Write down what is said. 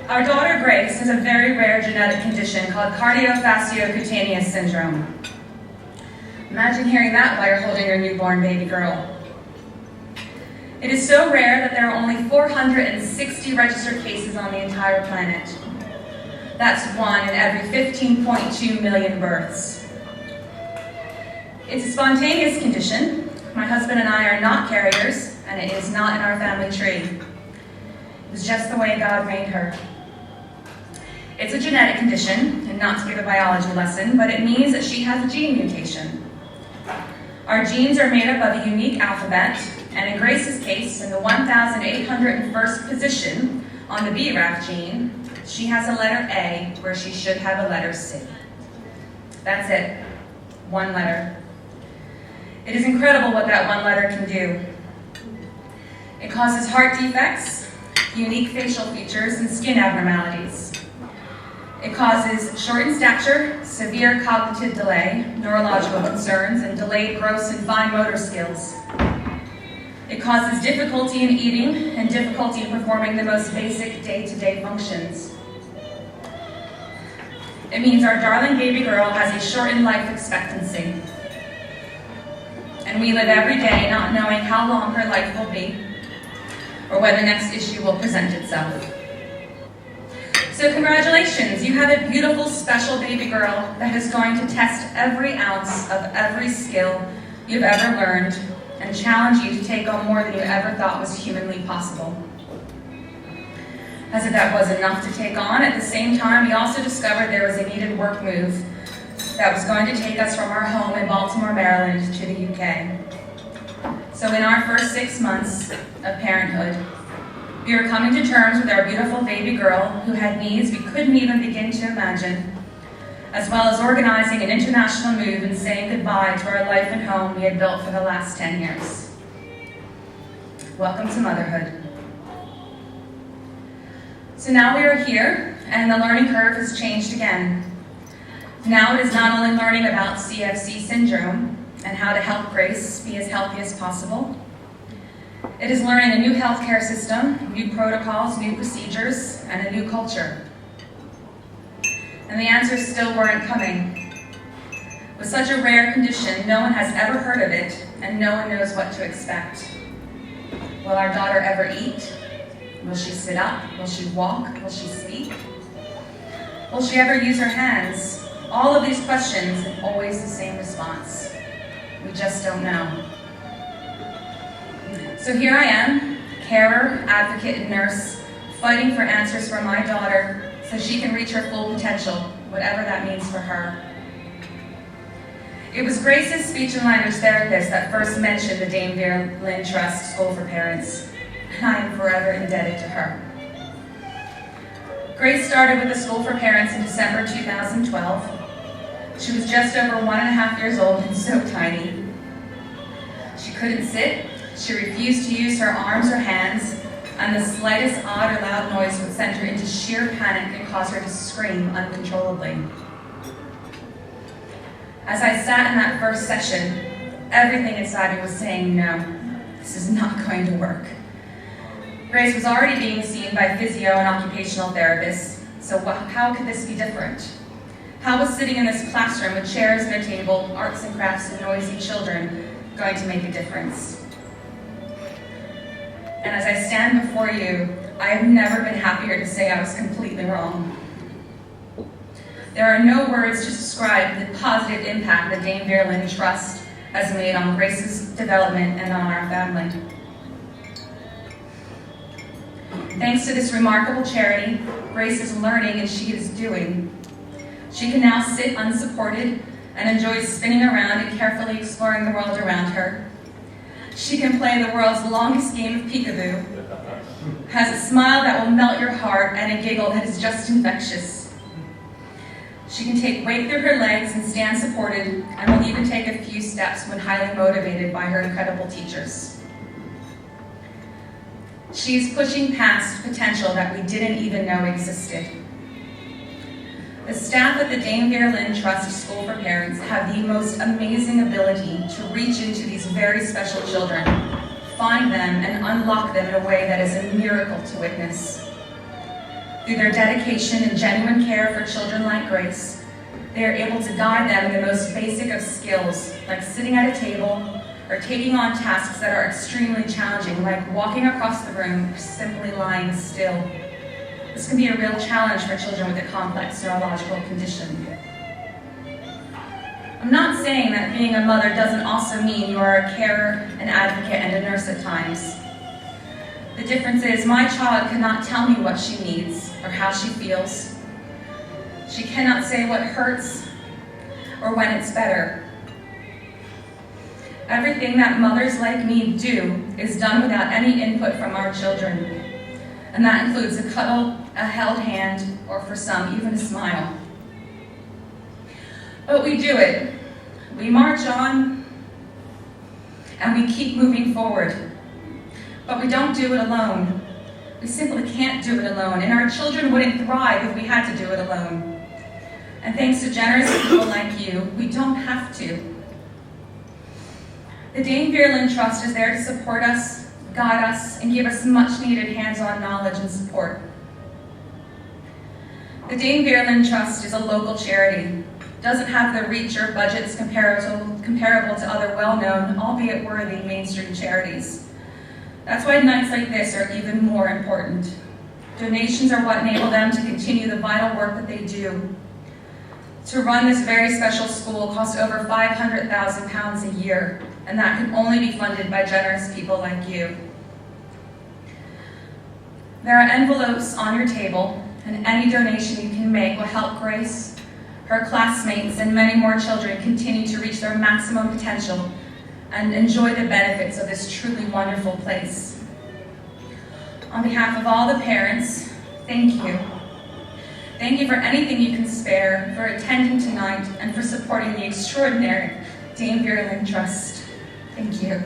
Our daughter Grace has a very rare genetic condition called cardiofasciocutaneous syndrome. Imagine hearing that while you're holding your newborn baby girl. It is so rare that there are only 460 registered cases on the entire planet. That's 1 in every 15.2 million births. It's a spontaneous condition. My husband and I are not carriers, and it is not in our family tree. It was just the way God made her. It's a genetic condition, and not to give a biology lesson, but it means that she has a gene mutation. Our genes are made up of a unique alphabet, and in Grace's case, in the 1,801st position on the BRAF gene, she has a letter A where she should have a letter C. That's it. One letter. It is incredible what that one letter can do. It causes heart defects, unique facial features, and skin abnormalities. It causes shortened stature, severe cognitive delay, neurological concerns, and delayed gross and fine motor skills. It causes difficulty in eating and difficulty in performing the most basic day-to-day functions. It means our darling baby girl has a shortened life expectancy. And we live every day not knowing how long her life will be or when the next issue will present itself. So congratulations, you have a beautiful, special baby girl that is going to test every ounce of every skill you've ever learned and challenge you to take on more than you ever thought was humanly possible. As if that wasn't enough to take on, at the same time, we also discovered there was a needed work move that was going to take us from our home in Baltimore, Maryland to the UK. So in our first 6 months of parenthood, we were coming to terms with our beautiful baby girl who had needs we couldn't even begin to imagine, as well as organizing an international move and saying goodbye to our life and home we had built for the last 10 years. Welcome to motherhood. So now we are here, and the learning curve has changed again. Now it is not only learning about CFC syndrome and how to help Grace be as healthy as possible. It is learning a new healthcare system, new protocols, new procedures, and a new culture. And the answers still weren't coming. With such a rare condition, no one has ever heard of it, and no one knows what to expect. Will our daughter ever eat? Will she sit up? Will she walk? Will she speak? Will she ever use her hands? All of these questions and always the same response. We just don't know. So here I am, carer, advocate, and nurse, fighting for answers for my daughter so she can reach her full potential, whatever that means for her. It was Grace's speech and language therapist that first mentioned the Dame Vera Lynn Trust School for Parents, and I am forever indebted to her. Grace started with the School for Parents in December 2012. She was just over 1.5 years old and so tiny. She couldn't sit, she refused to use her arms or hands, and the slightest odd or loud noise would send her into sheer panic and cause her to scream uncontrollably. As I sat in that first session, everything inside me was saying, no, this is not going to work. Grace was already being seen by physio and occupational therapists, so how could this be different? How was sitting in this classroom with chairs and a table, arts and crafts, and noisy children going to make a difference? And as I stand before you, I have never been happier to say I was completely wrong. There are no words to describe the positive impact the Dame Vera Lynn Trust has made on Grace's development and on our family. Thanks to this remarkable charity, Grace is learning and she is doing. She can now sit unsupported and enjoy spinning around and carefully exploring the world around her. She can play the world's longest game of peekaboo, has a smile that will melt your heart and a giggle that is just infectious. She can take weight through her legs and stand supported, and will even take a few steps when highly motivated by her incredible teachers. She is pushing past potential that we didn't even know existed. The staff at the Dame Vera Lynn Trust School for Parents have the most amazing ability to reach into these very special children, find them, and unlock them in a way that is a miracle to witness. Through their dedication and genuine care for children like Grace, they are able to guide them in the most basic of skills, like sitting at a table or taking on tasks that are extremely challenging, like walking across the room or simply lying still. This can be a real challenge for children with a complex neurological condition. I'm not saying that being a mother doesn't also mean you are a carer, an advocate, and a nurse at times. The difference is my child cannot tell me what she needs or how she feels. She cannot say what hurts or when it's better. Everything that mothers like me do is done without any input from our children, and that includes a cuddle, a held hand, or for some, even a smile. But we do it. We march on, and we keep moving forward. But we don't do it alone. We simply can't do it alone, and our children wouldn't thrive if we had to do it alone. And thanks to generous people like you, we don't have to. The Dame Vera Lynn Trust is there to support us, guide us, and give us much-needed hands-on knowledge and support. The Dame Vera Lynn Trust is a local charity. It doesn't have the reach or budgets comparable to other well-known, albeit worthy, mainstream charities. That's why nights like this are even more important. Donations are what enable them to continue the vital work that they do. To run this very special school costs over £500,000 a year, and that can only be funded by generous people like you. There are envelopes on your table, and any donation you can make will help Grace, her classmates, and many more children continue to reach their maximum potential and enjoy the benefits of this truly wonderful place. On behalf of all the parents, thank you. Thank you for anything you can spare, for attending tonight, and for supporting the extraordinary Dame Vera Lynn Trust. Thank you.